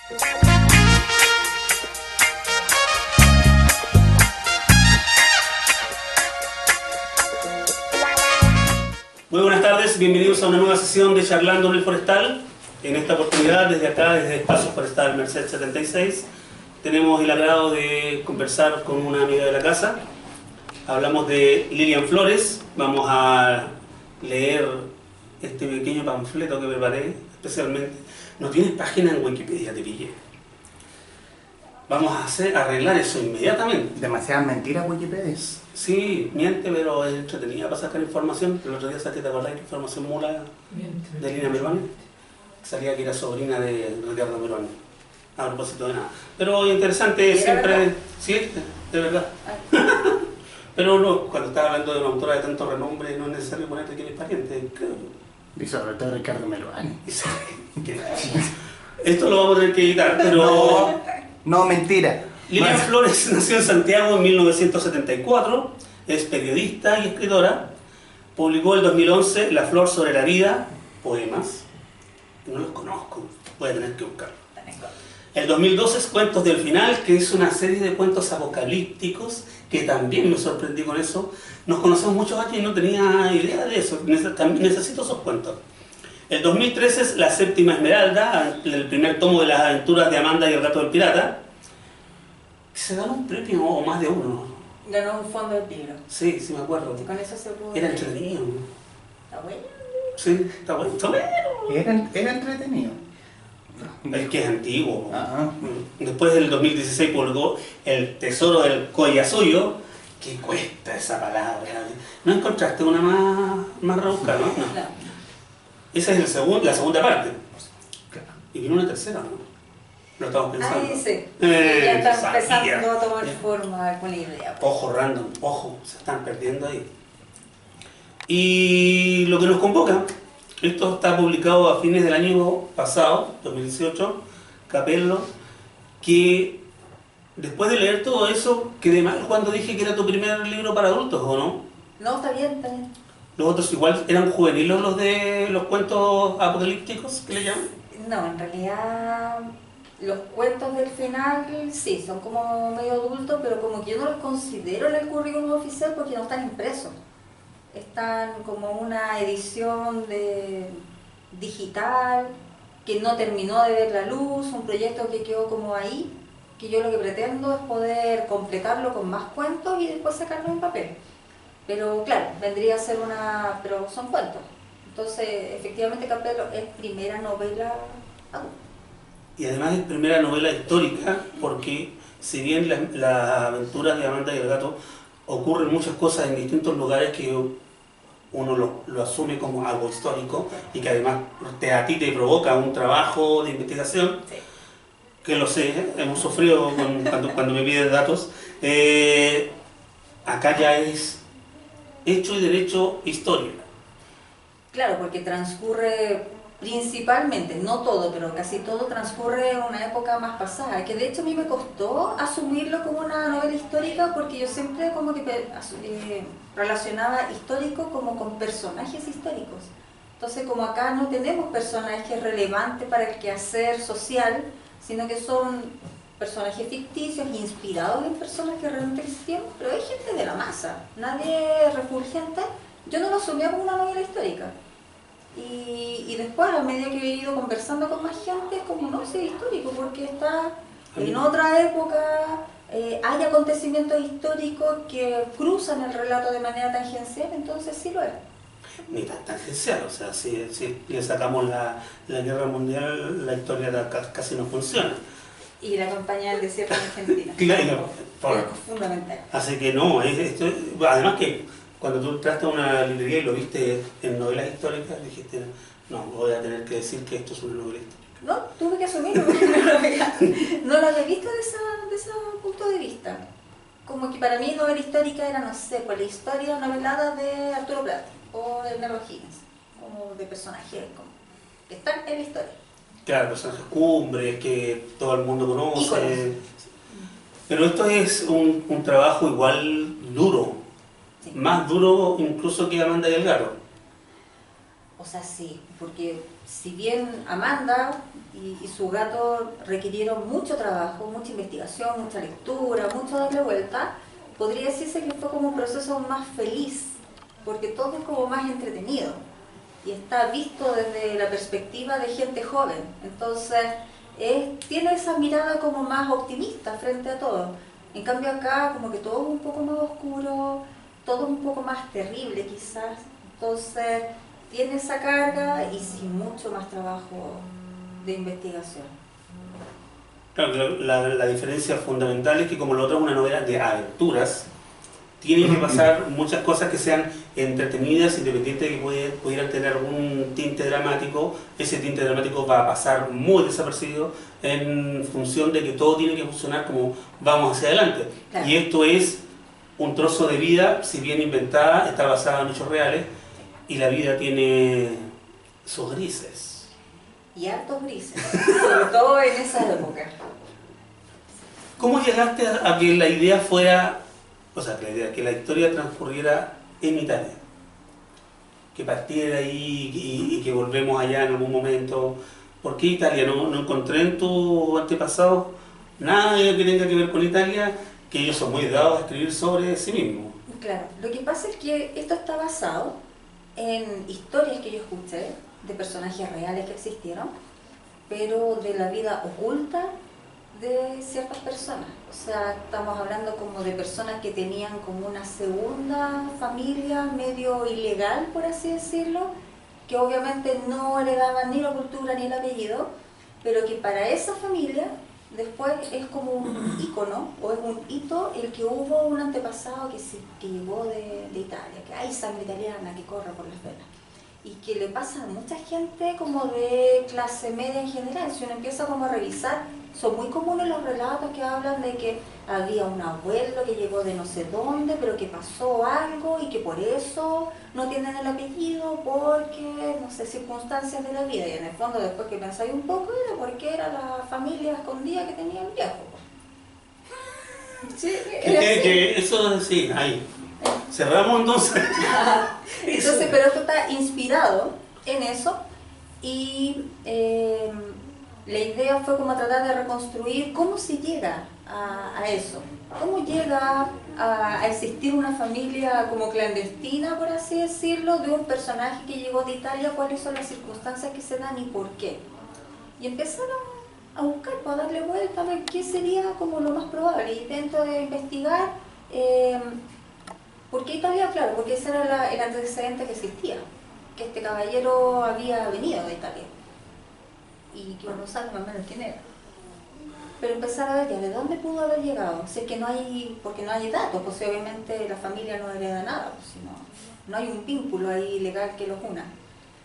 Muy buenas tardes, bienvenidos a una nueva sesión de Charlando en el Forestal. En esta oportunidad, desde acá, desde Espacio Forestal Merced 76, tenemos el agrado de conversar con una amiga de la casa. Hablamos de Lilian Flores. Vamos a leer este pequeño panfleto que preparé especialmente. No tienes página en Wikipedia, te pillé. Vamos a arreglar eso inmediatamente. Demasiadas mentiras Wikipedia. Sí, miente, pero es entretenida para sacar información. El otro día saqué, ¿te acordás? Información mula de Lina Meruane. Salía que era sobrina de Ricardo Meruane. A propósito de nada. Pero interesante siempre... Sí, de verdad. Pero no, cuando estás hablando de una autora de tanto renombre, no es necesario ponerte que eres pariente, creo. Y sobre todo Ricardo Meruane. Esto lo vamos a tener que editar, pero... No, mentira. Lilian Flores nació en Santiago en 1974, es periodista y escritora. Publicó en 2011 La Flor sobre la Vida, poemas. No los conozco, voy a tener que buscarlo. El 2012 es Cuentos del Final, que es una serie de cuentos apocalípticos, que también me sorprendí con eso. Nos conocemos muchos años y no tenía idea de eso, necesito esos cuentos. El 2013 es La Séptima Esmeralda, el primer tomo de las aventuras de Amanda y el gato del pirata. Se ganó un premio o más de uno. Ganó un fondo del libro. Sí, sí me acuerdo. Y con eso se pudo... Era entretenido. ¿Está bueno? Sí, está bueno. Está bueno. Era entretenido. Es que es antiguo. Ajá. Después del 2016 publicó El Tesoro del Collasuyo. ¿Qué cuesta esa palabra? ¿No encontraste una más rebuscada, no? No. Esa es la segunda parte. Y vino una tercera, ¿no? Lo estamos pensando. Ahí sí. Ya está empezando a tomar forma con la idea. Ojo random, ojo, se están perdiendo ahí. Y lo que nos convoca, esto está publicado a fines del año pasado, 2018, Capello, que después de leer todo eso, quedé mal cuando dije que era tu primer libro para adultos, ¿o no? No, está bien, está bien. ¿Los otros igual eran juveniles, los de los cuentos apocalípticos que le llaman? No, en realidad los cuentos del final sí, son como medio adultos, pero como que yo no los considero en el currículum oficial porque no están impresos. Están como una edición digital que no terminó de ver la luz, un proyecto que quedó como ahí, que yo lo que pretendo es poder completarlo con más cuentos y después sacarlo en papel. Pero claro, vendría a ser pero son cuentos. Entonces, efectivamente, Capello es primera novela adulta. Y además es primera novela histórica porque si bien las aventuras de Amanda y el gato ocurren muchas cosas en distintos lugares que uno lo asume como algo histórico y que además a ti te provoca un trabajo de investigación, sí, que lo sé, hemos sufrido cuando me piden datos, acá ya es hecho y derecho historia. Claro, porque transcurre principalmente, no todo, pero casi todo transcurre en una época más pasada, que de hecho a mí me costó asumirlo como una novela histórica porque yo siempre como que relacionaba histórico como con personajes históricos. Entonces como acá no tenemos personajes relevantes para el quehacer social, sino que son personajes ficticios inspirados en personas que realmente existían, pero hay gente de la masa, nadie refulgente. Yo no lo asumía como una novela histórica. Y después, a medida que he ido conversando con más gente, es como, no, sí, histórico, porque está en otra época, hay acontecimientos históricos que cruzan el relato de manera tangencial, entonces sí lo es. Ni tan tangencial, o sea, si le sacamos la guerra mundial, la historia casi no funciona. Y la campaña del desierto en Argentina. Claro, es fundamental. Así que no, además que cuando tú entraste a una librería y lo viste en novelas históricas, dijiste, no, voy a tener que decir que esto es una novela histórica. No, tuve que asumirlo porque no lo había visto de ese punto de vista. Como que para mí novela histórica era, no sé, pues la historia novelada de Arturo Prat o de Hernando Higgins, como de personajes que están en la historia. Claro, personajes cumbres que todo el mundo conoce. Pero esto es un trabajo igual duro, sí, más duro incluso que Amanda y el gato. O sea, sí, porque si bien Amanda y su gato requirieron mucho trabajo, mucha investigación, mucha lectura, mucho darle vuelta, podría decirse que fue como un proceso más feliz, porque todo es como más entretenido y está visto desde la perspectiva de gente joven. Entonces, tiene esa mirada como más optimista frente a todo. En cambio acá como que todo es un poco más oscuro, todo es un poco más terrible quizás. Entonces, tiene esa carga y sin mucho más trabajo de investigación. Claro, la diferencia fundamental es que como lo otro es una novela de aventuras, tiene que pasar muchas cosas que sean entretenidas, independiente de que pudieran tener algún tinte dramático. Ese tinte dramático va a pasar muy desapercibido en función de que todo tiene que funcionar como vamos hacia adelante. Claro. Y esto es un trozo de vida, si bien inventada, está basada en hechos reales, y la vida tiene sus grises. Y hartos grises, sobre todo en esa época. ¿Cómo llegaste a que la idea fuera, o sea, que la historia transcurriera en Italia? Que partiera ahí y que volvemos allá en algún momento. ¿Por qué Italia? No encontré en tu antepasado nada que tenga que ver con Italia, que ellos son muy dados a escribir sobre sí mismos. Claro, lo que pasa es que esto está basado en historias que yo escuché de personajes reales que existieron, pero de la vida oculta de ciertas personas. O sea, estamos hablando como de personas que tenían como una segunda familia medio ilegal, por así decirlo, que obviamente no heredaban ni la cultura ni el apellido, pero que para esa familia después es como un ícono o es un hito el que hubo un antepasado que llegó de Italia, que hay sangre italiana que corre por las venas. Y que le pasa a mucha gente como de clase media en general. Si uno empieza como a revisar, son muy comunes los relatos que hablan de que había un abuelo que llegó de no sé dónde, pero que pasó algo y que por eso no tienen el apellido, porque, no sé, circunstancias de la vida. Y en el fondo, después que pensáis un poco, era porque era la familia escondida que tenía el viejo. Sí, Que eso sí, ahí. Cerramos entonces. Entonces, pero esto está inspirado en eso y la idea fue como tratar de reconstruir cómo se llega a eso, cómo llega a existir una familia como clandestina, por así decirlo, de un personaje que llegó de Italia, cuáles son las circunstancias que se dan y por qué. Y empezaron a buscar, para darle vuelta, a ver qué sería como lo más probable. Y dentro de investigar, ¿por qué Italia? Claro, porque ese era el antecedente que existía, que este caballero había venido de Italia y que uno sabe más o menos quién era. Pero empezar a ver ya de dónde pudo haber llegado, si es que no hay, porque no hay datos, pues obviamente la familia no hereda nada, pues, sino, no hay un vínculo ahí legal que los una.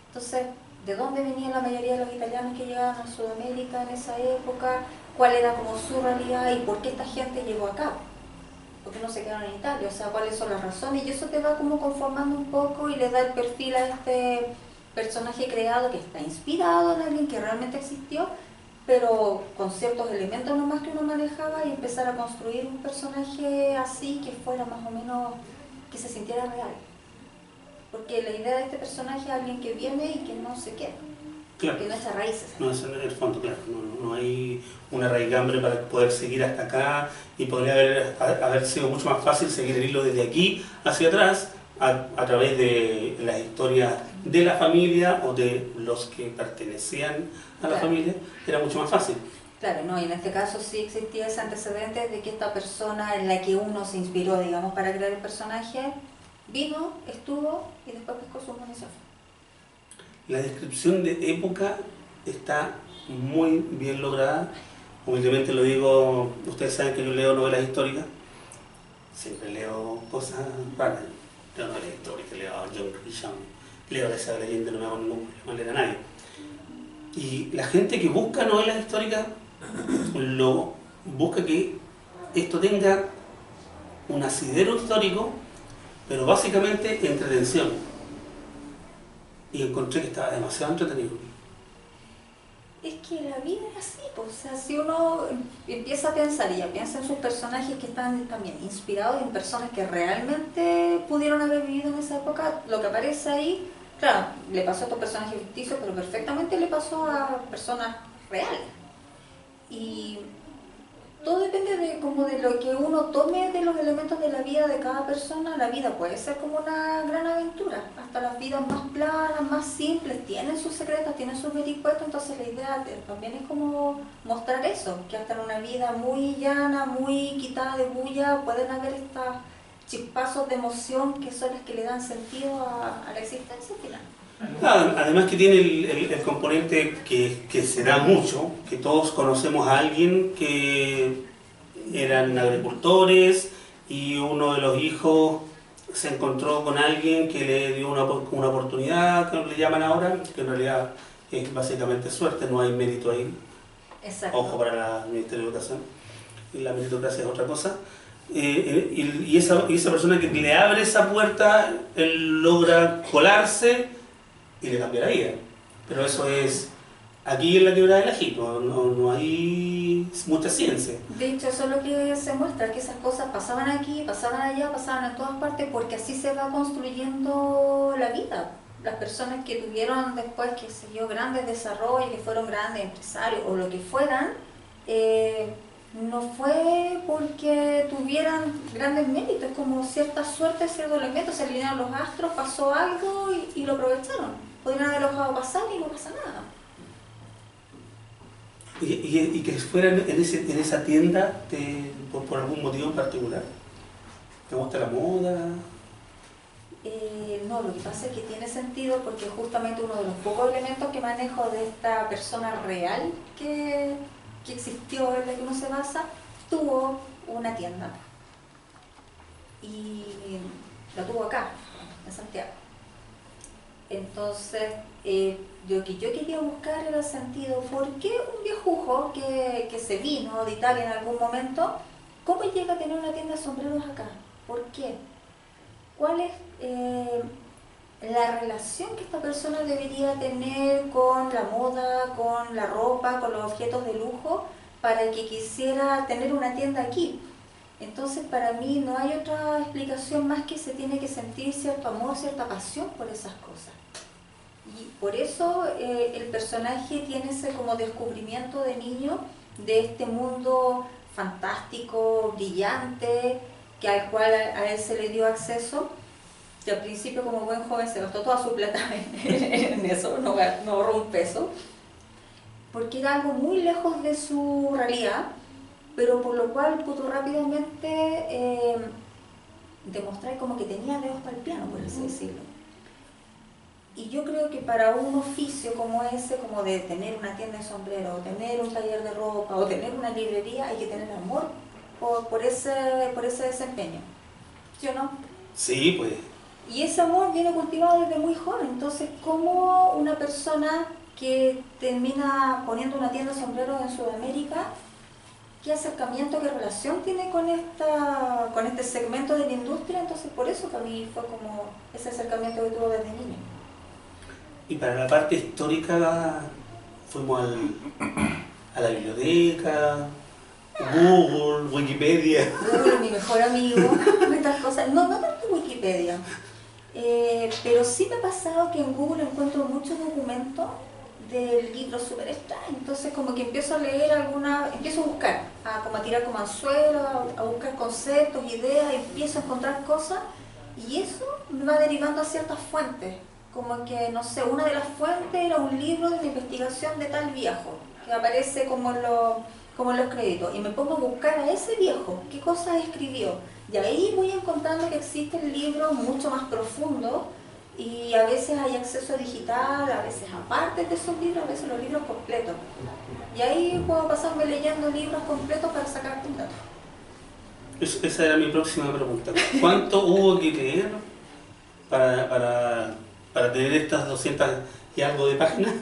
Entonces, ¿de dónde venían la mayoría de los italianos que llegaban a Sudamérica en esa época? ¿Cuál era como su realidad y por qué esta gente llegó acá? ¿Por qué no se quedaron en Italia? O sea, ¿cuáles son las razones? Y eso te va como conformando un poco y le da el perfil a este personaje creado que está inspirado en alguien que realmente existió, pero con ciertos elementos nomás que uno manejaba y empezar a construir un personaje así que fuera más o menos, que se sintiera real. Porque la idea de este personaje es alguien que viene y que no se queda. Claro. Que no echa raíces. No es en el fondo, claro. No hay una raigambre para poder seguir hasta acá y podría haber sido mucho más fácil seguir el hilo desde aquí hacia atrás a través de las historias de la familia o de los que pertenecían a la familia. Era mucho más fácil. Claro, no, y en este caso sí existía ese antecedente de que esta persona en la que uno se inspiró, digamos, para crear el personaje, vino, estuvo y después pescó su munición. La descripción de época está muy bien lograda. Humildemente lo digo, ustedes saben que yo leo novelas históricas, siempre leo cosas raras. Leo novelas históricas, leo a John Grisham, leo esa leyenda, no me hago ningún mal a nadie. Y la gente que busca novelas históricas, busca que esto tenga un asidero histórico, pero básicamente entretención. Y encontré que estaba demasiado entretenido. Es que la vida es así, pues, o sea, si uno empieza a pensar y ya piensa en sus personajes que están también inspirados en personas que realmente pudieron haber vivido en esa época, lo que aparece ahí Claro, le pasó a estos personajes ficticios, pero perfectamente le pasó a personas reales. Y todo depende de como de lo que uno tome de los elementos de la vida de cada persona. La vida puede ser como una gran aventura. Hasta las vidas más planas, más simples, tienen sus secretos, tienen sus vericuetos. Entonces la idea también es como mostrar eso, que hasta en una vida muy llana, muy quitada de bulla, pueden haber estos chispazos de emoción que son las que le dan sentido a la existencia al final. Además que tiene el componente que se da mucho, que todos conocemos a alguien que eran agricultores y uno de los hijos se encontró con alguien que le dio una oportunidad, que le llaman ahora, que en realidad es básicamente suerte, no hay mérito ahí. Exacto. Ojo para el Ministerio de Educación, la meritocracia es otra cosa. Y esa persona que le abre esa puerta, él logra colarse y le cambia la vida. Pero eso es aquí en la quebrada del Ají, no hay mucha ciencia. De hecho, eso es lo que se muestra, que esas cosas pasaban aquí, pasaban allá, pasaban en todas partes, porque así se va construyendo la vida. Las personas que tuvieron después, qué sé yo, grandes desarrollos, que fueron grandes empresarios o lo que fueran, no fue porque tuvieran grandes méritos, es como cierta suerte, ciertos elementos, se alinearon los astros, pasó algo y lo aprovecharon. Podrían haberlo dejado pasar y no pasa nada. Y que fueran en esa tienda por algún motivo en particular. ¿Te gusta la moda? No, lo que pasa es que tiene sentido porque justamente uno de los pocos elementos que manejo de esta persona real que existió, en la que uno se basa, tuvo una tienda. Y la tuvo acá, en Santiago. Entonces, lo que yo quería buscar era el sentido, ¿por qué un viejujo que se vino de Italia en algún momento, cómo llega a tener una tienda de sombreros acá? ¿Por qué? ¿Cuál es la relación que esta persona debería tener con la moda, con la ropa, con los objetos de lujo, para que quisiera tener una tienda aquí? Entonces, para mí no hay otra explicación más que se tiene que sentir cierto amor, cierta pasión por esas cosas. Y por eso el personaje tiene ese como descubrimiento de niño de este mundo fantástico, brillante, al cual a él se le dio acceso, que al principio como buen joven se gastó toda su plata en eso, no ahorró un peso, porque era algo muy lejos de su realidad, pero por lo cual pudo rápidamente demostrar como que tenía dedos para el piano, por así decirlo. Y yo creo que para un oficio como ese, como de tener una tienda de sombrero, o tener un taller de ropa, o tener una librería, hay que tener amor por ese desempeño, ¿sí o no? Sí, pues. Y ese amor viene cultivado desde muy joven. Entonces, ¿cómo una persona que termina poniendo una tienda de sombreros en Sudamérica, qué acercamiento, qué relación tiene con este segmento de la industria? Entonces, por eso para mí fue como ese acercamiento que tuvo desde niño. Y para la parte histórica fuimos a la biblioteca, Google, Wikipedia. Google, mi mejor amigo, estas cosas. No tanto Wikipedia, pero sí me ha pasado que en Google encuentro muchos documentos de libros súper extraños. Entonces como que empiezo a leer empiezo a buscar, como a tirar como anzuelo, a buscar conceptos, ideas, empiezo a encontrar cosas y eso me va derivando a ciertas fuentes. Como que, no sé, una de las fuentes era un libro de investigación de tal viejo, que aparece como en los créditos, y me pongo a buscar a ese viejo, qué cosas escribió, y ahí voy encontrando que existen libros mucho más profundos, y a veces hay acceso digital, a veces aparte de esos libros, a veces los libros completos. Y ahí puedo pasarme leyendo libros completos para sacar un dato. Esa era mi próxima pregunta. ¿Cuánto hubo que leer para tener estas 200 y algo de páginas?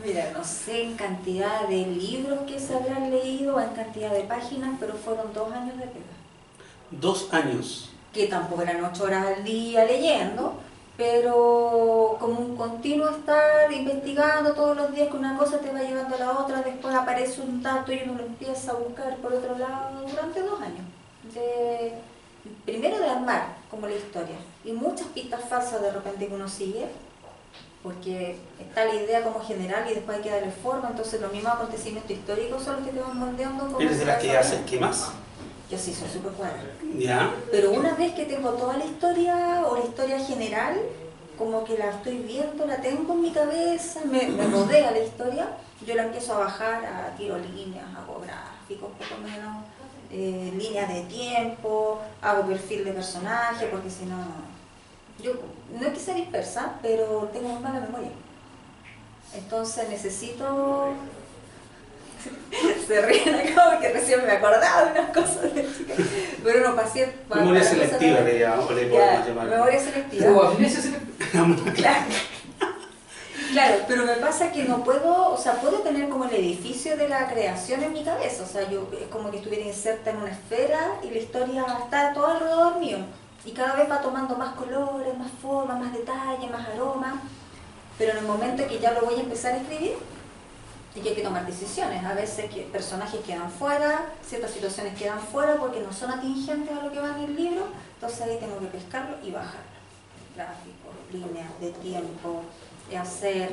Mira, no sé en cantidad de libros que se habrán leído, en cantidad de páginas, pero fueron 2 años de pega. 2 años. Que tampoco eran 8 horas al día leyendo, pero como un continuo estar investigando todos los días que una cosa te va llevando a la otra, después aparece un dato y uno lo empieza a buscar por otro lado durante 2 años. Primero de armar como la historia y muchas pistas falsas de repente que uno sigue, porque está la idea como general y después hay que darle forma, entonces los mismos acontecimientos históricos son los que te van moldeando. Como ¿Eres de las que haces qué más? Yo sí, soy súper cuadrada. ¿Ya? Pero una vez que tengo toda la historia o la historia general, como que la estoy viendo, la tengo en mi cabeza, me rodea la historia, yo la empiezo a bajar, a tiro líneas, hago gráficos, poco menos, líneas de tiempo, hago perfil de personaje, porque si no, yo no es que sea dispersa, pero tengo muy mala memoria. Entonces necesito... Se ríen acá porque recién me acordaba de unas cosas de chica. Pero no pasé... Memoria selectiva le podemos llamar. Memoria selectiva. O amnesia selectiva. Claro. Claro, pero me pasa que no puedo, o sea, puedo tener como el edificio de la creación en mi cabeza, o sea, yo es como que estuviera inserta en una esfera y la historia está todo alrededor mío. Y cada vez va tomando más colores, más formas, más detalle, más aroma. Pero en el momento que ya lo voy a empezar a escribir, y que hay que tomar decisiones. A veces que personajes quedan fuera, ciertas situaciones quedan fuera porque no son atingentes a lo que va en el libro, entonces ahí tengo que pescarlo y bajarlo. Gráficos, líneas de tiempo, hacer,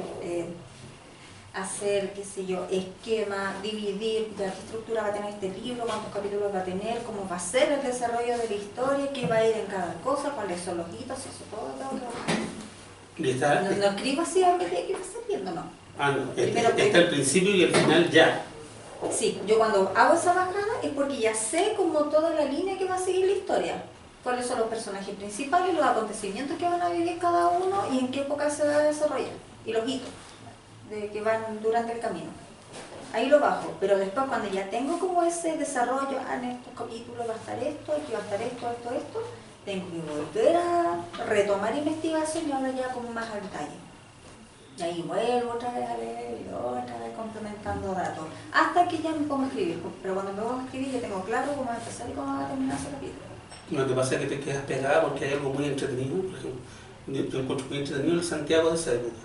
qué sé yo, esquema, dividir de qué estructura va a tener este libro, cuántos capítulos va a tener, cómo va a ser el desarrollo de la historia, qué va a ir en cada cosa, cuáles son los hitos, eso todo tengo que bajar. No escribo así a medida que va saliendo, no. Ah, no, está el principio y el final ya. Sí, yo cuando hago esa bajada es porque ya sé como toda la línea que va a seguir la historia. Cuáles son los personajes principales, los acontecimientos que van a vivir cada uno y en qué época se va a desarrollar. Y los hitos que van durante el camino. Ahí lo bajo, pero después cuando ya tengo como ese desarrollo, en estos capítulos va a estar esto, aquí va a estar esto, tengo que volver a retomar investigación y ahora ya como más al detalle. Y ahí vuelvo otra vez a leer y otra vez complementando datos. Hasta que ya me pongo a escribir. Pero cuando me pongo a escribir ya tengo claro cómo va a empezar y cómo va a terminar ese capítulo. Lo que pasa es que te quedas pegada porque hay algo muy entretenido. Por ejemplo, yo encuentro muy entretenido el Santiago de esa época.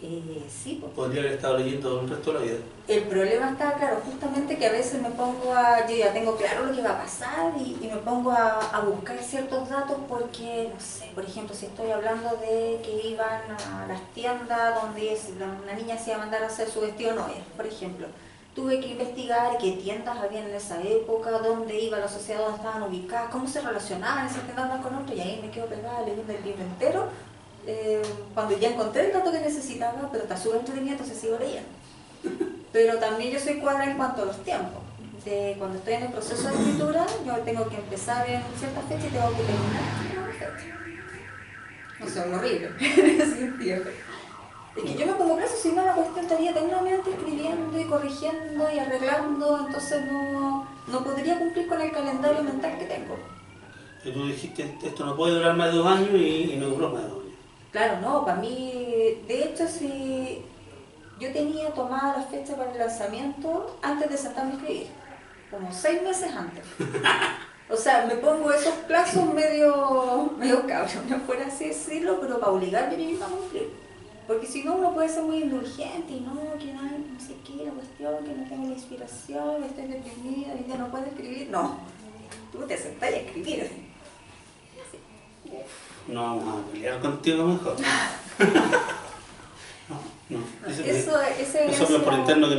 Sí, pues. Podría haber estado leyendo el resto de la vida. El problema está, claro, justamente que a veces me pongo a... Yo ya tengo claro lo que va a pasar y me pongo a buscar ciertos datos porque, no sé, por ejemplo, si estoy hablando de que iban a las tiendas donde una niña se iba a mandar a hacer su vestido novia, por ejemplo. Tuve que investigar qué tiendas habían en esa época, dónde iba la sociedad, dónde estaban ubicadas, cómo se relacionaban esas tiendas unas con otras, y ahí me quedo pegada leyendo el libro entero. Cuando ya encontré el dato que necesitaba, pero está súper entretenido, entonces sigo leyendo. Pero también yo soy cuadra en cuanto a los tiempos. Cuando estoy en el proceso de escritura, yo tengo que empezar en cierta fecha y tengo que terminar en una fecha. No sé, horrible en ese sentido. Es que yo me pongo preso, si no la cuestión estaría eternamente escribiendo y corrigiendo y arreglando, entonces no podría cumplir con el calendario mental que tengo. Y tú dijiste, esto no puede durar más de 2 años y no duró más de 2 años. Claro, no, para mí, de hecho, si yo tenía tomada la fecha para el lanzamiento antes de sentarme a escribir, como 6 meses antes. O sea, me pongo esos plazos medio cabros, no fuera así decirlo, pero para obligarme a mí misma a cumplir. Porque si no, uno puede ser muy indulgente y no, que no sé qué, la cuestión, que no tengo la inspiración, estoy deprimida y ya no puedo escribir. No, tú te sentás a escribir. No vamos a pelear contigo mejor. No. Eso es por interno que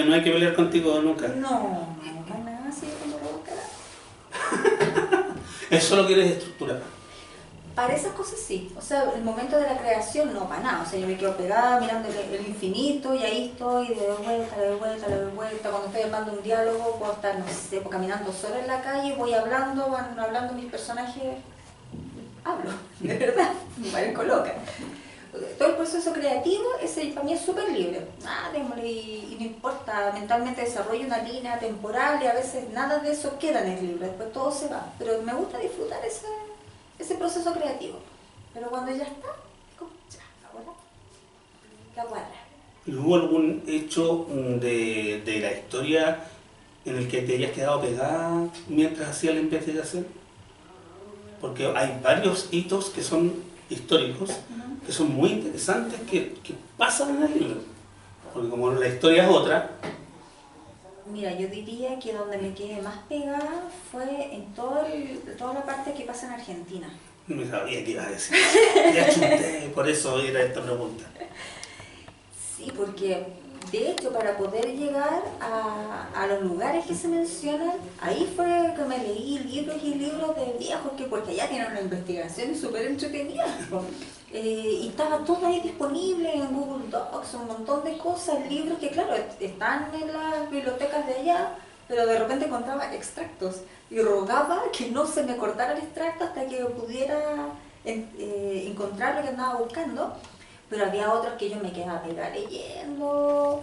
no hay que pelear contigo nunca. No, para nada, sí, como cara. Eso lo quieres estructurar. Para esas cosas sí, o sea, el momento de la creación no, para nada, o sea, yo me quedo pegada mirando el infinito y ahí estoy, le doy vuelta, cuando estoy armando un diálogo, puedo estar, no sé, caminando sola en la calle, voy hablando, van hablando mis personajes, hablo, de verdad, me parezco loca. Todo el proceso creativo, ese para mí es súper libre, y no importa, mentalmente desarrollo una línea temporal y a veces nada de eso queda en el libro, después todo se va, pero me gusta disfrutar ese proceso creativo, pero cuando ya está, es como, ya, ahora, la cuadra. ¿Hubo algún hecho de la historia en el que te hayas quedado pegada mientras hacías la investigación? Porque hay varios hitos que son históricos, que son muy interesantes, que pasan en el libro. Porque como la historia es otra... Mira, yo diría que donde me quedé más pegada fue en toda la parte que pasa en Argentina. No me sabía que iba a decir. Ya chuté, por eso era esta pregunta. Sí, porque de hecho para poder llegar a los lugares que se mencionan, ahí fue que me leí libros y libros de viejos, porque allá tienen una investigación súper entretenida. Y estaba todo ahí disponible en Google Docs, un montón de cosas, libros que claro, están en las bibliotecas de allá, pero de repente encontraba extractos y rogaba que no se me cortara el extracto hasta que pudiera encontrar lo que andaba buscando. Pero había otros que yo me quedaba pegada leyendo.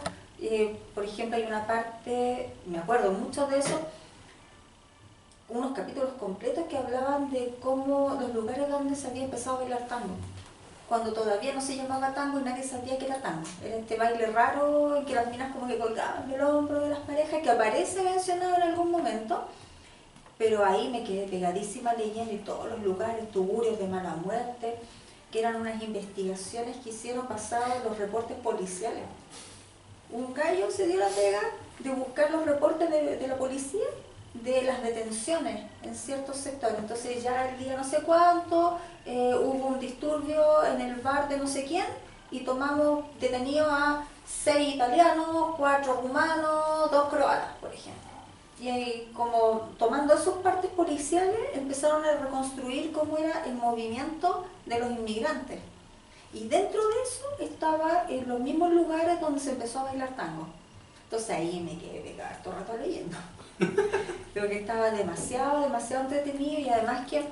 Por ejemplo, hay una parte, me acuerdo mucho de eso, unos capítulos completos que hablaban de cómo los lugares donde se había empezado a bailar tango, cuando todavía no se llamaba tango y nadie sabía que era tango. Era este baile raro en que las minas como que colgaban del hombro de las parejas, que aparece mencionado en algún momento, pero ahí me quedé pegadísima leyendo, y todos los lugares, tugurios de mala muerte, que eran unas investigaciones que hicieron basadas en los reportes policiales. Un gallo se dio la pega de buscar los reportes de la policía de las detenciones en ciertos sectores. Entonces ya el día no sé cuánto hubo un disturbio en el bar de no sé quién y tomamos detenidos a 6 italianos, 4 rumanos, 2 croatas, por ejemplo. Y ahí, como tomando esos partes policiales, empezaron a reconstruir cómo era el movimiento de los inmigrantes. Y dentro de eso estaba en los mismos lugares donde se empezó a bailar tango. Entonces ahí me quedé pegada todo el rato leyendo. Creo que estaba demasiado entretenido, y además que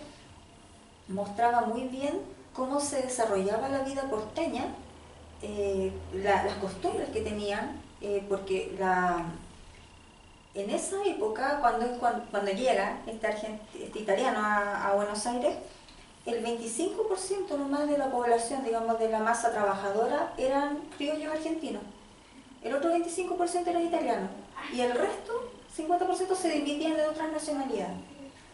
mostraba muy bien cómo se desarrollaba la vida porteña, las costumbres que tenían, porque en esa época, cuando llega este italiano a Buenos Aires, el 25% nomás de la población, digamos, de la masa trabajadora, eran criollos argentinos. El otro 25% eran italianos. Y el resto, 50%, se dividían en otras nacionalidades.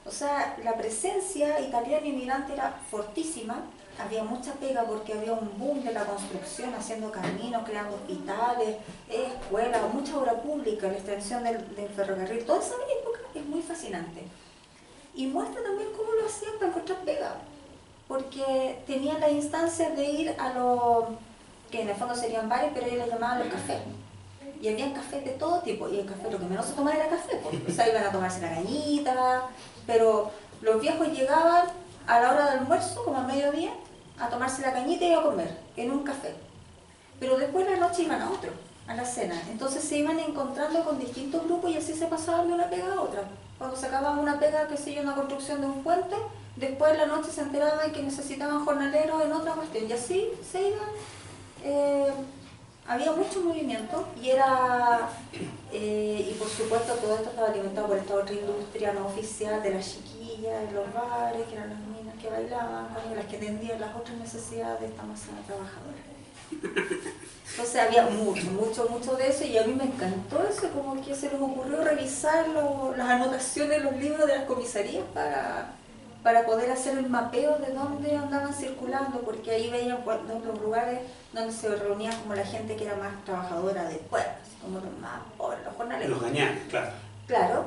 O sea, la presencia italiana inmigrante era fortísima. Había mucha pega porque había un boom de la construcción, haciendo caminos, creando hospitales, escuelas, mucha obra pública, la extensión del ferrocarril. Toda esa época es muy fascinante. Y muestra también cómo lo hacían para encontrar pega, porque tenían las instancias de ir a los, que en el fondo serían bares, pero ellos les llamaban los cafés. Y había cafés de todo tipo, y el café, lo que menos se tomaba era café, pues. O sea, iban a tomarse la cañita, pero los viejos llegaban a la hora del almuerzo, como a mediodía, a tomarse la cañita y a comer en un café. Pero después de la noche iban a otro, a la cena. Entonces se iban encontrando con distintos grupos y así se pasaban de una pega a otra. Cuando se acababa una pega, que sé yo, una construcción de un puente, después de la noche se enteraban que necesitaban jornaleros en otra cuestión. Y así se iban. Había mucho movimiento y por supuesto todo esto estaba alimentado por esta otra industria no oficial de las chiquillas, en los bares, que eran las minas que bailaban, las que atendían las otras necesidades de esta masa trabajadora. Entonces había mucho de eso, y a mí me encantó eso, como que se les ocurrió revisar las anotaciones, los libros de las comisarías para poder hacer el mapeo de dónde andaban circulando, porque ahí veían los lugares donde se reunía como la gente que era más trabajadora de pueblo, como los más pobres, los jornaleros. Los gañanes, claro. Claro,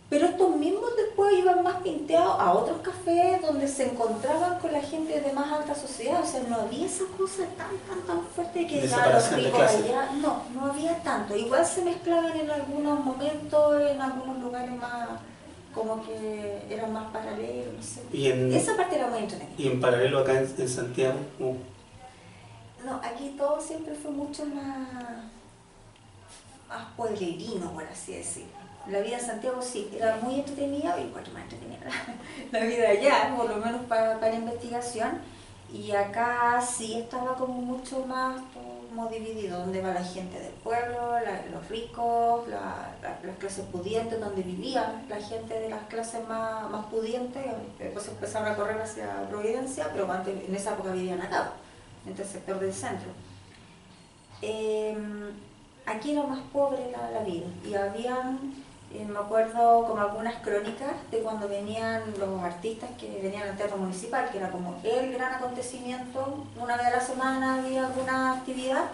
pero estos mismos después iban más pinteados a otros cafés donde se encontraban con la gente de más alta sociedad. O sea, no había esa cosa tan fuerte que ya los ricos allá, no había tanto. Igual se mezclaban en algunos momentos, en algunos lugares más, como que eran más paralelos, no sé. Esa parte era muy entretenida. ¿Y en paralelo acá en Santiago? No, aquí todo siempre fue mucho más pueblerino, por así decirlo. La vida en Santiago sí, era muy entretenida, y mucho más entretenida la vida allá, por lo menos para la investigación. Y acá sí estaba como mucho más como dividido, donde va la gente del pueblo, los ricos, las clases pudientes, donde vivían la gente de las clases más pudientes. Después empezaron a correr hacia Providencia, pero antes, en esa época vivían acá, en el sector del centro. Aquí era más pobre la vida, y habían, me acuerdo como algunas crónicas de cuando venían los artistas que venían al Teatro Municipal, que era como el gran acontecimiento, una vez a la semana había alguna actividad.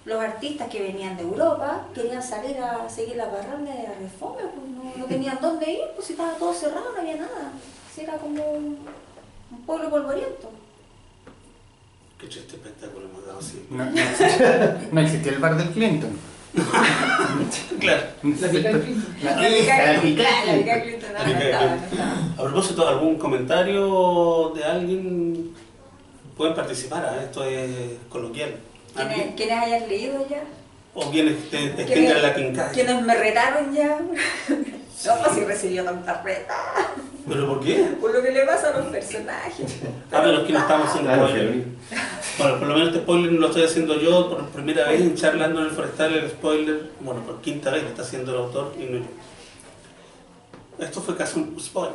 Los artistas que venían de Europa querían salir a seguir la parranda de la Reforma, pues no tenían dónde ir, pues si estaba todo cerrado, no había nada. Era como un pueblo polvoriento. Qué triste espectáculo hemos dado siempre. No existía el bar del Clinton. Claro. La pica del Clinton. La pica Clinton no estaba. A propósito, ¿algún comentario de alguien? Pueden participar, esto es coloquial. ¿Quiénes hayan leído ya? O quienes tengan la quincalla. ¿Quiénes me retaron ya? No, si recibió tanta reta. ¿Pero por qué? Por lo que le pasa a los personajes. Pero es que no estamos haciendo Claro, spoiler. sí. Bueno, por lo menos este spoiler lo estoy haciendo yo por primera vez en Charlando en el Forestal. El spoiler, bueno, por quinta vez lo está haciendo el autor y no yo. Esto fue casi un spoiler.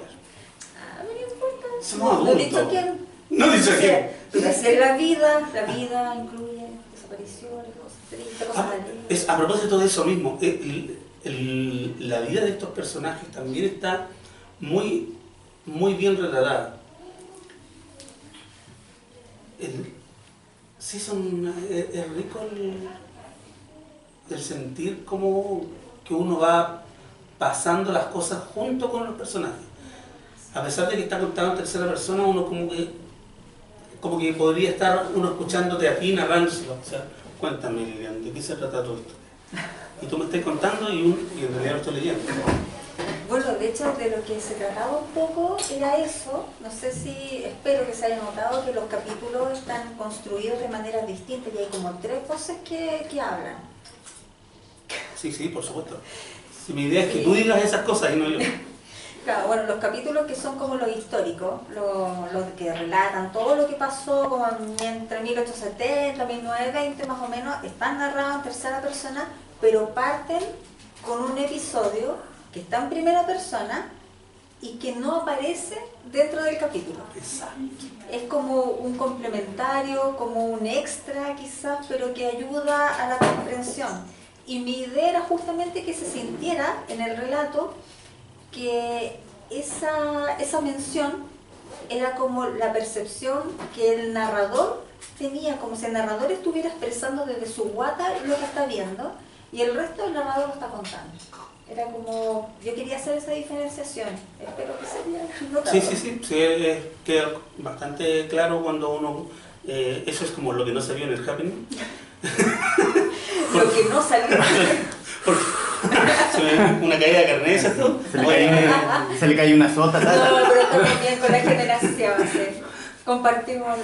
Ah, no me importa. Somos No he adultos. dicho quién. No dice quién. Pero así es la vida incluye desapariciones, cosas tristes, cosas alegres. A propósito de eso mismo, la vida de estos personajes también está muy bien retratada. Sí, es rico el sentir como que uno va pasando las cosas junto con los personajes. A pesar de que está contado en tercera persona, uno como que podría estar uno escuchándote a ti narrándoselo. O sea, cuéntame, Lilian, ¿de qué se trata todo esto? Y tú me estás contando y en realidad lo estoy leyendo. Bueno, de hecho, de lo que se trataba un poco era eso. No sé si, espero que se haya notado que los capítulos están construidos de maneras distintas y hay como 3 voces que hablan. Sí, por supuesto. Si mi idea es que tú digas esas cosas y no yo. Claro, bueno, los capítulos que son como los históricos, los que relatan todo lo que pasó como entre 1870 y 1920 más o menos, están narrados en tercera persona, pero parten con un episodio que está en primera persona y que no aparece dentro del capítulo. Exacto. Es como un complementario, como un extra quizás, pero que ayuda a la comprensión. Y mi idea era justamente que se sintiera en el relato que esa mención era como la percepción que el narrador tenía, como si el narrador estuviera expresando desde su guata lo que está viendo y el resto del narrador lo está contando. Era como, yo quería hacer esa diferenciación, espero que se haya notado. Sí, queda bastante claro cuando uno, eso es como lo que no se vio en el Happening. Lo que no salió. Porque una caída de carnet, ¿cierto? Se le cae una sota. No, pero estamos bien con la generación, sí. Compartimos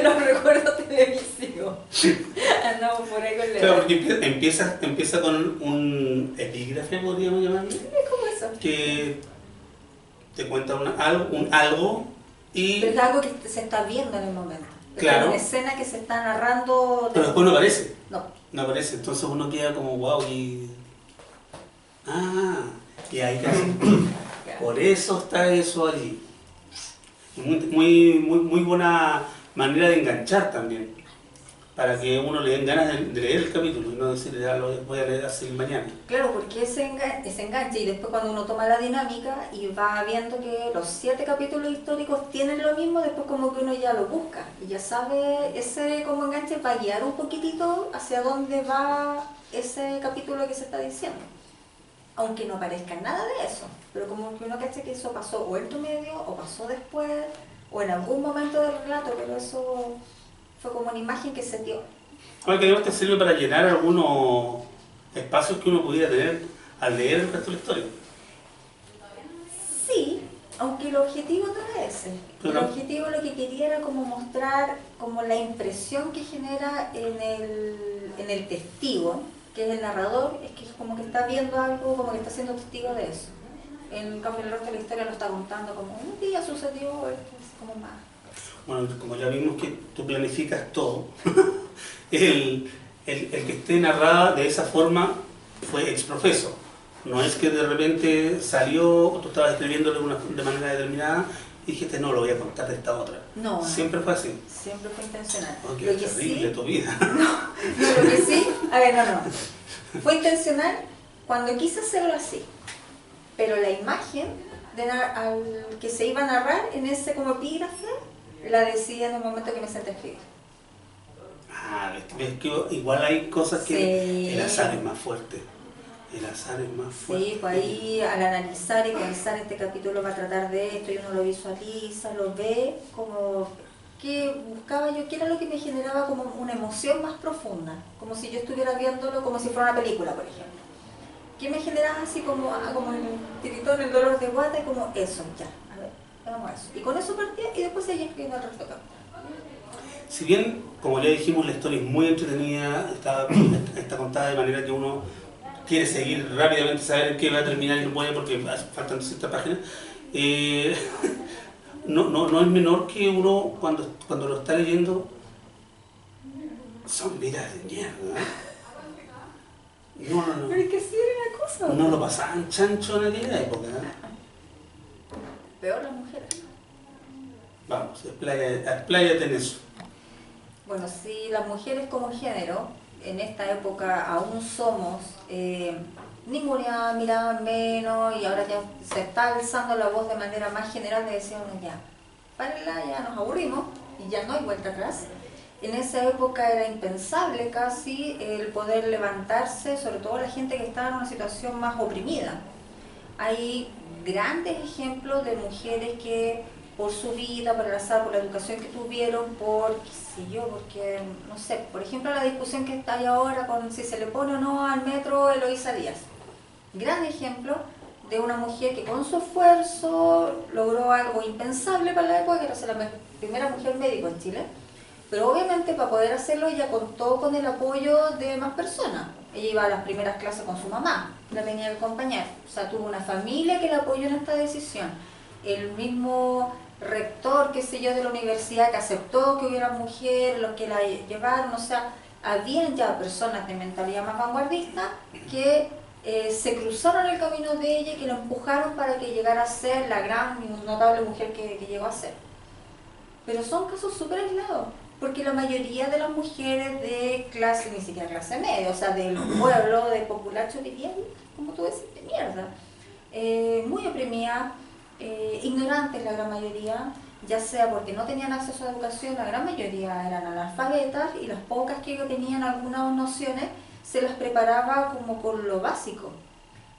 los recuerdos televisivos. Andamos por ahí con la Claro, edad. porque empieza con un epígrafe, podríamos llamarlo, Es como eso. que te cuenta algo y... Pero es algo que se está viendo en el momento. Es Claro. como una escena que se está narrando. Pero después no aparece. No. No aparece, entonces uno queda como wow y... y ahí casi. Por eso está eso allí. Muy buena manera de enganchar también. Para que uno le den ganas de leer el capítulo y no decir ya lo voy a leer así mañana. Claro, porque ese enganche y después cuando uno toma la dinámica y va viendo que los 7 capítulos históricos tienen lo mismo, después como que uno ya lo busca y ya sabe, ese como enganche va a guiar un poquitito hacia dónde va ese capítulo que se está diciendo. Aunque no parezca nada de eso, pero como que uno cacha que eso pasó o en tu medio, o pasó después, o en algún momento del relato, pero eso fue como una imagen que se dio. Ahora que te sirve para llenar algunos espacios que uno pudiera tener al leer el resto de la historia. Sí, aunque el objetivo no era ese. Pero El objetivo lo que quería era como mostrar como la impresión que genera en el testigo, que es el narrador, es que es como que está viendo algo, como que está siendo testigo de eso. En cambio el resto de la historia lo está contando como un día sucedió, esto es como más. Bueno, como ya vimos que tú planificas todo, el que esté narrada de esa forma fue exprofeso. No es que de repente salió, tú estabas escribiéndolo de manera determinada y dijiste, no, lo voy a contar de esta otra. No, Siempre fue así. siempre fue intencional. Oh, qué Lo que terrible sí, tu vida. no, lo que sí, a ver, no. Fue intencional cuando quise hacerlo así. Pero la imagen que se iba a narrar en ese como epígrafe, la decidí en el momento que me senté a escribir. Ves que igual hay cosas que Sí. el azar es más fuerte. El azar es más fuerte. Sí, pues ahí al analizar y pensar este capítulo va a tratar de esto y uno lo visualiza, lo ve como que buscaba yo, que era lo que me generaba como una emoción más profunda, como si yo estuviera viéndolo como si fuera una película, por ejemplo. ¿Qué me generaba así como, como el tiritón, el dolor de guata y como eso, ya, a ver, hagamos eso. Y con eso partía y después seguía escribiendo el resto de capítulos. Si bien, como ya dijimos, la historia es muy entretenida, está contada de manera que uno quiere seguir rápidamente, saber en qué va a terminar y no puede porque faltan ciertas páginas, no es menor que uno cuando lo está leyendo son vidas de mierda. No. Pero es que sí era una cosa. No lo pasaban chancho en aquella época. Peor las mujeres. Vamos, expláyate en eso. Bueno, si las mujeres como género en esta época aún somos ninguna mirada menos y ahora ya se está alzando la voz de manera más general de decir, bueno, ya, párenla, ya nos aburrimos y ya no hay vuelta atrás. En esa época era impensable casi el poder levantarse, sobre todo la gente que estaba en una situación más oprimida. Hay grandes ejemplos de mujeres que por su vida, por el azar, por la educación que tuvieron, por, qué sé yo, porque, no sé, por ejemplo la discusión que está ahí ahora con si se le pone o no al metro Eloísa Díaz. Gran ejemplo de una mujer que con su esfuerzo logró algo impensable para la época, que era ser la primera mujer médico en Chile. Pero obviamente para poder hacerlo ella contó con el apoyo de más personas. Ella iba a las primeras clases con su mamá, la tenía que acompañar. O sea, tuvo una familia que la apoyó en esta decisión. El mismo rector, qué sé yo, de la universidad que aceptó que hubiera mujeres, los que la llevaron. O sea, habían ya personas de mentalidad más vanguardista que se cruzaron el camino de ella y que la empujaron para que llegara a ser la gran y notable mujer que llegó a ser. Pero son casos súper aislados. Porque la mayoría de las mujeres de clase, ni siquiera clase media, o sea, del pueblo, de populacho, vivían, como tú decís, de mierda. Muy oprimidas, ignorantes la gran mayoría, ya sea porque no tenían acceso a educación, la gran mayoría eran analfabetas y las pocas que tenían algunas nociones se las preparaba como con lo básico.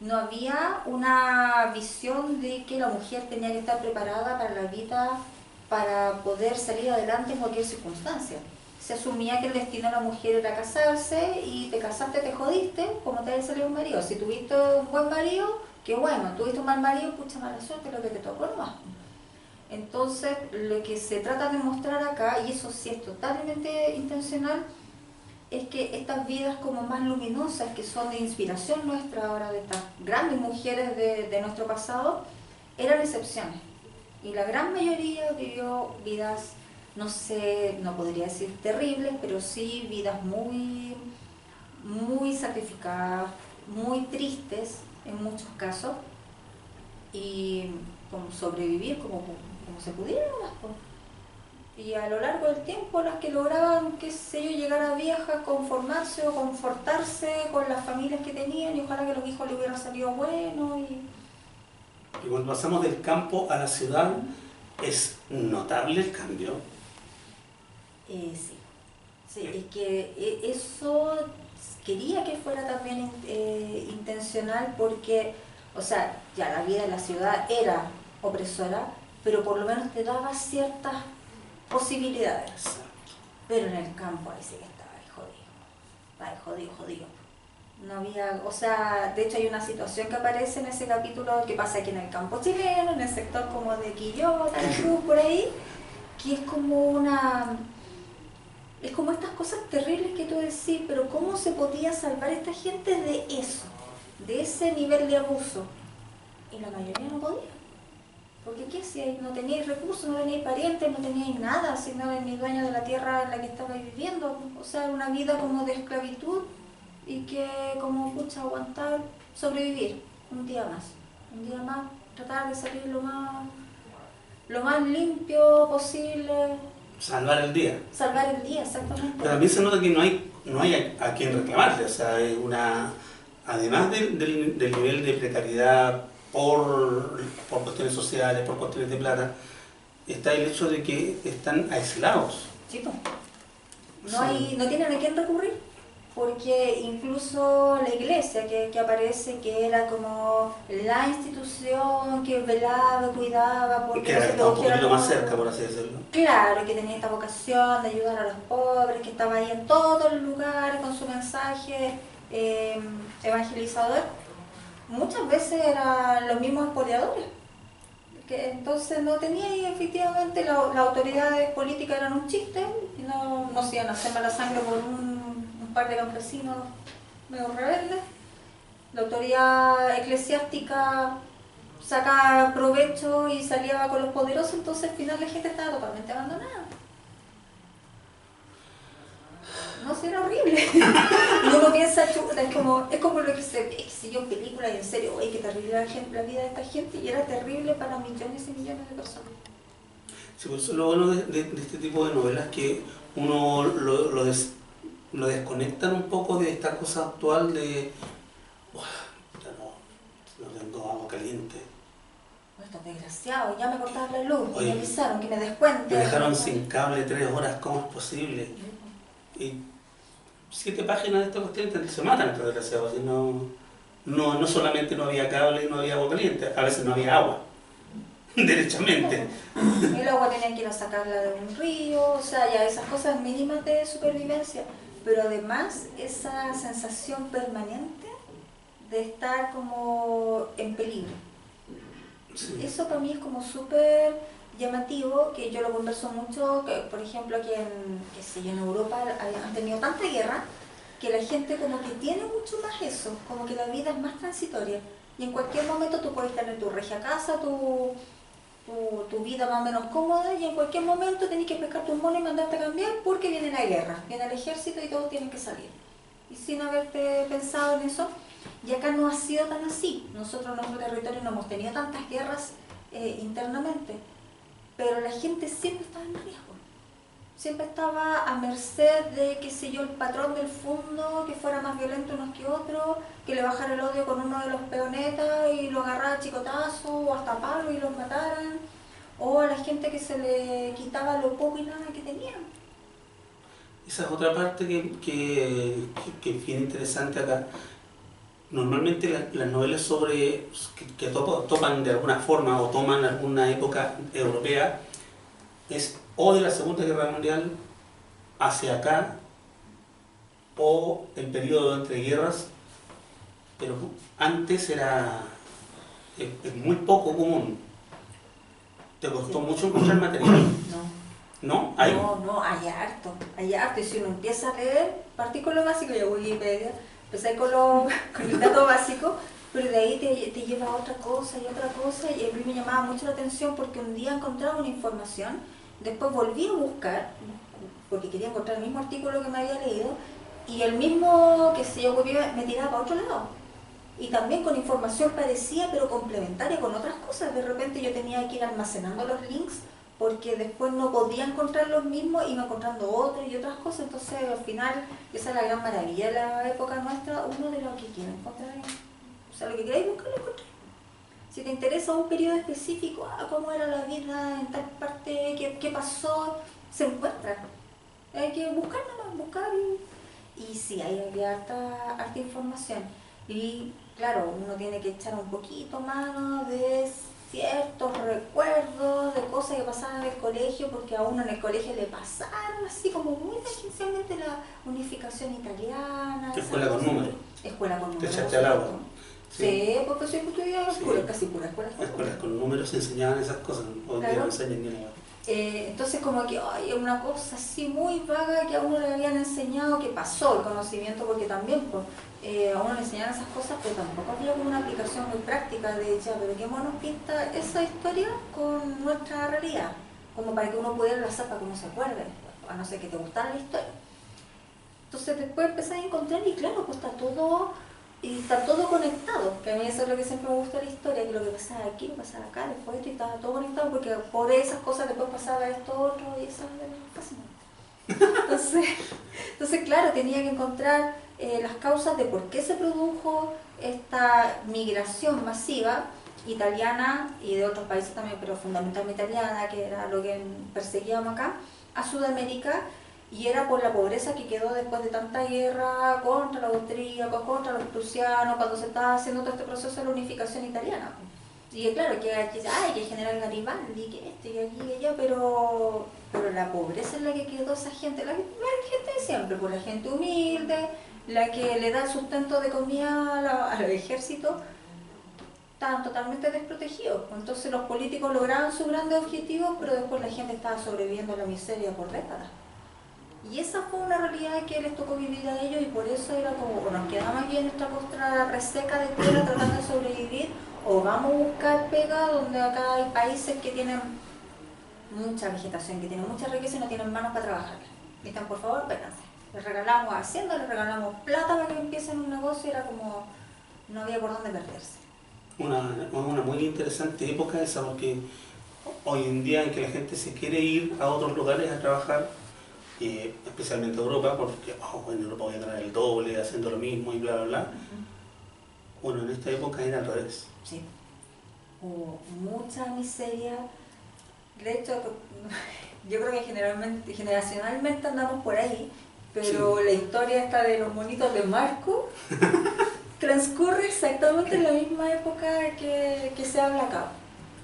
No había una visión de que la mujer tenía que estar preparada para la vida, para poder salir adelante en cualquier circunstancia. Se asumía que el destino de la mujer era casarse y te casaste, te jodiste, como te haya salido un marido. Si tuviste un buen marido, qué bueno, tuviste un mal marido, pucha mala suerte, lo que te tocó nomás. Entonces, lo que se trata de mostrar acá, y eso sí es totalmente intencional, es que estas vidas como más luminosas, que son de inspiración nuestra ahora, de estas grandes mujeres de nuestro pasado, eran excepciones. Y la gran mayoría vivió vidas, no sé, no podría decir terribles, pero sí vidas muy, muy sacrificadas, muy tristes en muchos casos, y como sobrevivir como se pudiera, pues. Y a lo largo del tiempo las que lograban, qué sé yo, llegar a viejas, conformarse o confortarse con las familias que tenían, y ojalá que los hijos les hubieran salido buenos. Y cuando pasamos del campo a la ciudad, es notable el cambio. Sí, es que eso quería que fuera también intencional porque, o sea, ya la vida en la ciudad era opresora, pero por lo menos te daba ciertas posibilidades. Exacto. Pero en el campo ahí sí que estaba ahí jodido. No había, o sea, de hecho hay una situación que aparece en ese capítulo que pasa aquí en el campo chileno, en el sector como de Quillota, Cruz, por ahí, que es como es como estas cosas terribles que tú decís, pero ¿cómo se podía salvar a esta gente de eso, de ese nivel de abuso? Y la mayoría no podía. Porque ¿qué hacíais? No teníais recursos, no teníais parientes, no teníais nada, si no erais ni dueño de la tierra en la que estabais viviendo. O sea, una vida como de esclavitud y que como pucha aguantar, sobrevivir un día más, tratar de salir lo más limpio posible. Salvar el día. Salvar el día, exactamente. Pero también se nota que no hay a quien reclamarle, o sea, es además del nivel de precariedad por cuestiones sociales, por cuestiones de plata, está el hecho de que están aislados. Sí, pues. No tienen a quién recurrir. porque incluso la iglesia que aparece, que era como la institución que velaba, cuidaba, porque Que no era se que estaba un produjera poquito más como- cerca, por así decirlo. Claro, que tenía esta vocación de ayudar a los pobres, que estaba ahí en todos los lugares con su mensaje evangelizador. Muchas veces eran los mismos expoliadores, que entonces no tenía y efectivamente las autoridades políticas eran un chiste y no se iban a hacer mala sangre por un par de campesinos medio rebeldes. La autoridad eclesiástica sacaba provecho y salía con los poderosos, entonces al final la gente estaba totalmente abandonada. No sé, era horrible. Y uno piensa, chuta, es como lo que se ve, que se yo en películas y en serio, oye, qué terrible la vida de esta gente, y era terrible para millones y millones de personas. Sí, pues lo bueno de este tipo de novelas que uno lo desconectan un poco de esta cosa actual de ya no tengo agua caliente. No, estos desgraciados, ya me cortaron la luz, y Oye, me avisaron que me descuenten. Me dejaron sin cable 3 horas, ¿cómo es posible? Y 7 páginas de esta cuestión se matan estos desgraciados. Así no solamente no había cable y no había agua caliente, a veces no había agua, derechamente. El agua tenían que ir a sacarla de un río, o sea, ya esas cosas mínimas de supervivencia, pero además esa sensación permanente de estar como en peligro. Sí. Eso para mí es como súper llamativo, que yo lo converso mucho, que por ejemplo aquí qué sé yo, en Europa han tenido tanta guerra que la gente como que tiene mucho más eso, como que la vida es más transitoria y en cualquier momento tú puedes tener tu regia casa, tu vida más o menos cómoda y en cualquier momento tenés que pescar tus monos y mandarte a cambiar porque viene la guerra, viene el ejército y todos tienen que salir. Y sin haberte pensado en eso, y acá no ha sido tan así. Nosotros en nuestro territorio no hemos tenido tantas guerras internamente, pero la gente siempre estaba en riesgo. Siempre estaba a merced de, qué sé yo, el patrón del fondo, que fuera más violento unos que otros, que le bajara el odio con uno de los peonetas y lo agarrara a chicotazo o hasta palo y los mataran, o a la gente que se le quitaba lo poco y nada que tenían. Esa es otra parte que es bien interesante acá. Normalmente las novelas sobre que topan de alguna forma o toman alguna época europea es o de la Segunda Guerra Mundial hacia acá o el periodo entre guerras, pero antes es muy poco común. ¿Te costó mucho encontrar material? ¿No? ¿Hay? No, hay harto. Y si uno empieza a leer, partí con lo básico, yo Wikipedia, empecé con el dato básico, pero de ahí te lleva a otra cosa, y a mí me llamaba mucho la atención porque un día encontraba una información, después volví a buscar, porque quería encontrar el mismo artículo que me había leído, y el mismo, que sé yo, Wikipedia me tiraba para otro lado. Y también con información parecida, pero complementaria con otras cosas. De repente yo tenía que ir almacenando los links, porque después no podía encontrar los mismos, iba encontrando otros y otras cosas. Entonces al final, esa es la gran maravilla de la época nuestra, uno de lo que quiera encontrar, o sea, lo que queráis buscar, lo encontráis. Si te interesa un periodo específico, cómo era la vida en tal parte, qué pasó, se encuentra. Hay que buscar nomás, buscar y sí, hay harta información. Y claro, uno tiene que echar un poquito mano de ciertos recuerdos, de cosas que pasaban en el colegio, porque a uno en el colegio le pasaron así como muy tangencialmente la unificación italiana. Escuela con números. Escuela con números. Te echaste al agua. Sí, porque soy estudiaba Sí. casi pura escuela. Escuelas con números enseñaban esas cosas, hoy día no enseñan ni nada. Entonces como que es una cosa así muy vaga que a uno le habían enseñado, que pasó el conocimiento, porque también pues, a uno le enseñaban esas cosas, pero tampoco había como una aplicación muy práctica de ya, pero qué monos pinta esa historia con nuestra realidad, como para que uno pudiera enlazar para que uno se acuerde, a no ser que te gustara la historia. Entonces después empecé a encontrar y claro, pues está todo conectado, que a mí eso es lo que siempre me gusta de la historia, que lo que pasaba aquí, lo pasaba acá, después esto, y estaba todo conectado, porque por esas cosas después pasaba esto otro, y eso es fascinante. Entonces claro, tenía que encontrar las causas de por qué se produjo esta migración masiva italiana y de otros países también, pero fundamentalmente italiana, que era lo que perseguíamos acá, a Sudamérica, y era por la pobreza que quedó después de tanta guerra contra los austríacos, contra los prusianos, cuando se estaba haciendo todo este proceso de la unificación italiana. Y claro, que aquí, ay, que el general Garibaldi, que este, que aquí, que allá, pero la pobreza es la que quedó esa gente, la gente de siempre, pues la gente humilde, la que le da el sustento de comida al ejército, estaban totalmente desprotegidos. Entonces los políticos lograban sus grandes objetivos, pero después la gente estaba sobreviviendo a la miseria por décadas. Y esa fue una realidad que les tocó vivir a ellos, y por eso era como, o nos quedamos aquí en nuestra postra reseca de tierra tratando de sobrevivir, o vamos a buscar pega donde acá hay países que tienen mucha vegetación, que tienen mucha riqueza y no tienen manos para trabajar. Dicen, por favor, vénganse. Les regalamos hacienda, les regalamos plata para que empiecen un negocio, y era como, no había por dónde perderse. Una muy interesante época esa, porque hoy en día en que la gente se quiere ir a otros lugares a trabajar, especialmente a Europa, porque en Europa voy a ganar el doble haciendo lo mismo y bla bla bla. Bueno, en esta época era al revés. Sí, hubo mucha miseria. De hecho, yo creo que generacionalmente andamos por ahí, pero sí. La historia esta de los monitos de Marco transcurre exactamente en la misma época que se habla acá.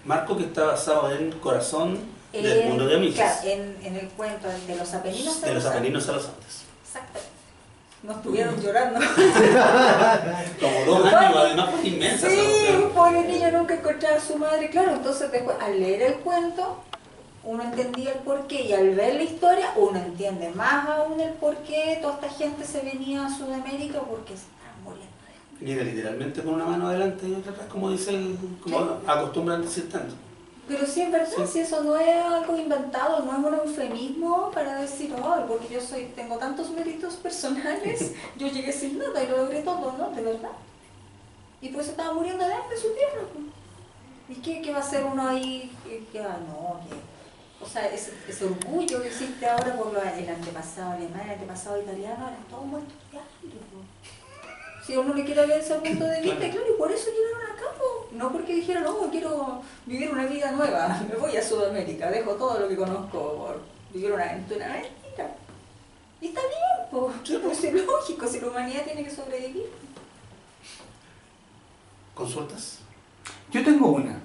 Marco, que está basado en Corazón del mundo de Amiches. Claro, en el cuento de los Apeninos a los Andes. Exactamente. Nos estuvieron llorando. Como 2 años, además fue inmensa. Sí, un pobre niño nunca encontraba a su madre. Claro, entonces después al leer el cuento, uno entendía el porqué, y al ver la historia, uno entiende más aún el porqué toda esta gente se venía a Sudamérica, porque se estaban muriendo. Llega literalmente con una mano adelante y otra atrás, como acostumbran decir tanto. Pero sí es verdad, sí. Si eso no es algo inventado, no es un eufemismo para decir, oh, porque yo tengo tantos méritos personales, yo llegué sin nada y lo logré todo, ¿no? De verdad. Y pues estaba muriendo de hambre su tierra. ¿Y qué va a hacer uno ahí? O sea, ese orgullo que existe ahora por el antepasado alemán, el antepasado italiano, eran todos muertos de hambre. Si uno le quiere ver ese punto de vista, claro, y por eso llegaron acá, no porque dijeron, no, quiero vivir una vida nueva, me voy a Sudamérica, dejo todo lo que conozco por vivir una aventura. Mentira. Y está bien, pues es lógico, si la humanidad tiene que sobrevivir. ¿Consultas? Yo tengo una.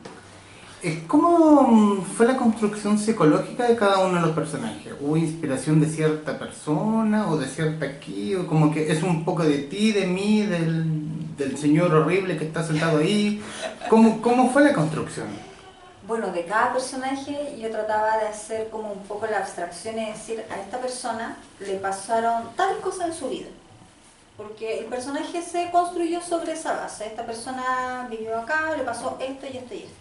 ¿Cómo fue la construcción psicológica de cada uno de los personajes? ¿Hubo inspiración de cierta persona o de cierta aquí? ¿O como que es un poco de ti, de mí, del señor horrible que está sentado ahí? ¿Cómo fue la construcción? Bueno, de cada personaje yo trataba de hacer como un poco la abstracción y decir, a esta persona le pasaron tales cosas en su vida. Porque el personaje se construyó sobre esa base. Esta persona vivió acá, le pasó esto y esto y esto.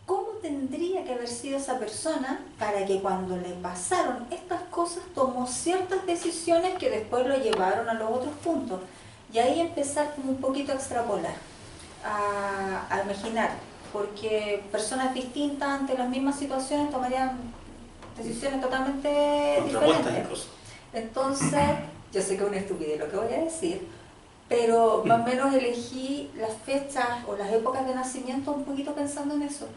¿Cómo tendría que haber sido esa persona para que cuando le pasaron estas cosas tomó ciertas decisiones que después lo llevaron a los otros puntos? Y ahí empezar como un poquito a extrapolar, a imaginar, porque personas distintas ante las mismas situaciones tomarían decisiones totalmente diferentes. Entonces, yo sé que es una estupidez lo que voy a decir, pero más o menos elegí las fechas o las épocas de nacimiento un poquito pensando en eso.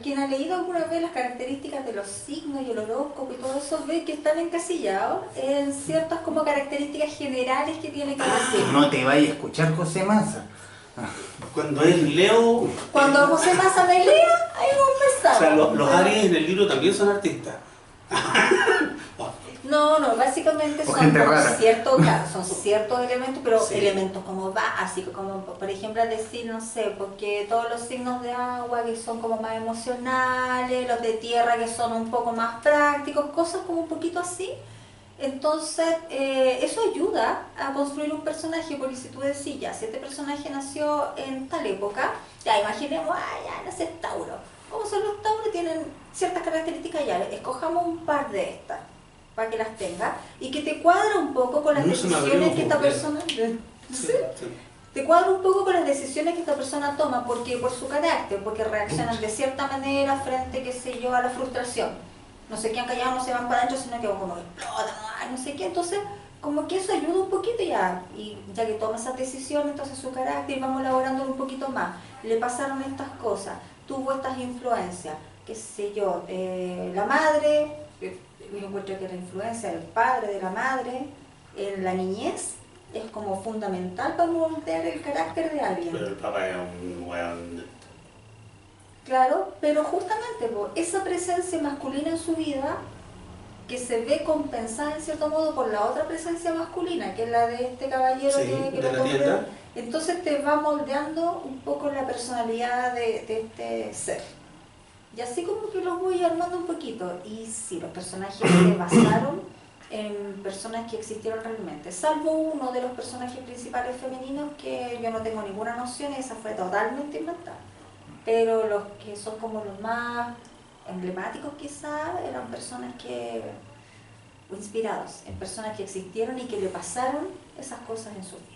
Quien ha leído alguna vez las características de los signos y el horóscopo y todo eso, ve que están encasillados en ciertas como características generales que tiene cada signo. No te vayas a escuchar José Massa. Cuando él Leo... Cuando José Massa me lea, ahí vamos a empezar. O sea, los Aries en el libro también son artistas. No, básicamente son ciertos elementos, pero sí. Elementos como básicos, como por ejemplo decir, no sé, porque todos los signos de agua que son como más emocionales, los de tierra que son un poco más prácticos, cosas como un poquito así. Entonces, eso ayuda a construir un personaje, porque si tú decís, ya, si este personaje nació en tal época, ya imaginemos, ya nace Tauro. ¿Cómo son los Tauros? Tienen ciertas características, ya, escojamos un par de estas para que las tenga y que te cuadra un poco con las decisiones que esta persona... ¿Sí? Te cuadra un poco con las decisiones que esta persona toma, porque por su carácter, porque reaccionan de cierta manera frente, qué sé yo, a la frustración. No sé qué han callado, no se van para adentro, sino que como explotan, no sé qué. Entonces, como que eso ayuda un poquito ya. Y ya que toma esas decisiones, entonces su carácter, vamos elaborándolo un poquito más. Le pasaron estas cosas, tuvo estas influencias, qué sé yo, la madre, yo encuentro que la influencia del padre, de la madre, en la niñez, es como fundamental para moldear el carácter de alguien. Pero el papá es un weón. Claro, pero justamente por esa presencia masculina en su vida, que se ve compensada en cierto modo por la otra presencia masculina, que es la de este caballero Sí, que de lo la compró, tienda. entonces te va moldeando un poco la personalidad de este ser. Y así como que los voy armando un poquito. Y sí, los personajes se basaron en personas que existieron realmente, salvo uno de los personajes principales femeninos que yo no tengo ninguna noción, esa fue totalmente inventada. Pero los que son como los más emblemáticos quizás eran personas que, o inspirados en personas que existieron y que le pasaron esas cosas en su vida.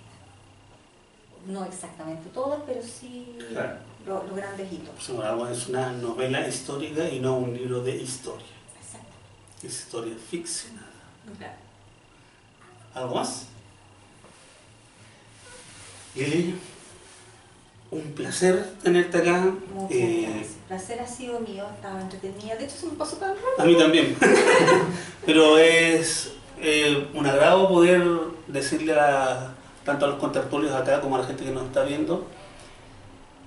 No exactamente todas, pero sí Claro. los grandes hitos. Por algo es una novela histórica y no un libro de historia. Exacto. Es historia ficcionada. Claro. ¿Algo más? Lili, un placer tenerte acá. Muchas gracias. El placer ha sido mío, estaba entretenida. De hecho, se me pasó tan rápido. A mí también. Pero es un agrado poder decirle tanto a los contertulios acá como a la gente que nos está viendo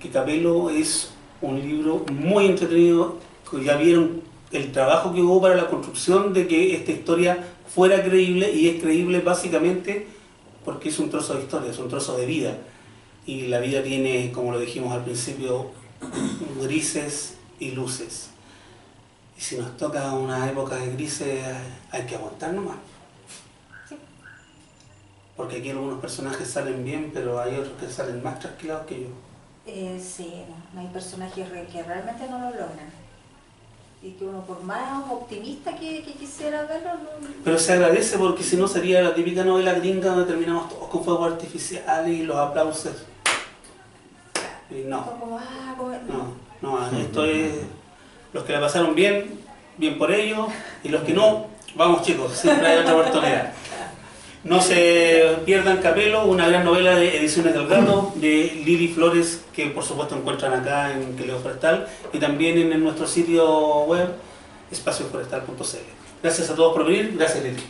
que Capelo es un libro muy entretenido, que ya vieron el trabajo que hubo para la construcción de que esta historia fuera creíble, y es creíble básicamente porque es un trozo de historia, es un trozo de vida, y la vida tiene, como lo dijimos al principio, grises y luces, y si nos toca una época de grises hay que aguantar nomás, porque aquí algunos personajes salen bien, pero hay otros que salen más trasquilados que yo. Sí, no hay personajes que realmente no lo logran. Y que uno, por más optimista que quisiera verlo, no... Pero se agradece, porque si no sería la típica novela gringa donde terminamos todos con fuegos artificiales y los aplausos. Y no, Como, no, esto es los que la pasaron bien, bien por ellos, y los que no, vamos chicos, siempre hay otra oportunidad. No se pierdan Capelo, una gran novela de Ediciones del Gato, de Lili Flores, que por supuesto encuentran acá en Queleo Forestal y también en nuestro sitio web espacioforestal.cl. Gracias a todos por venir, gracias Lili.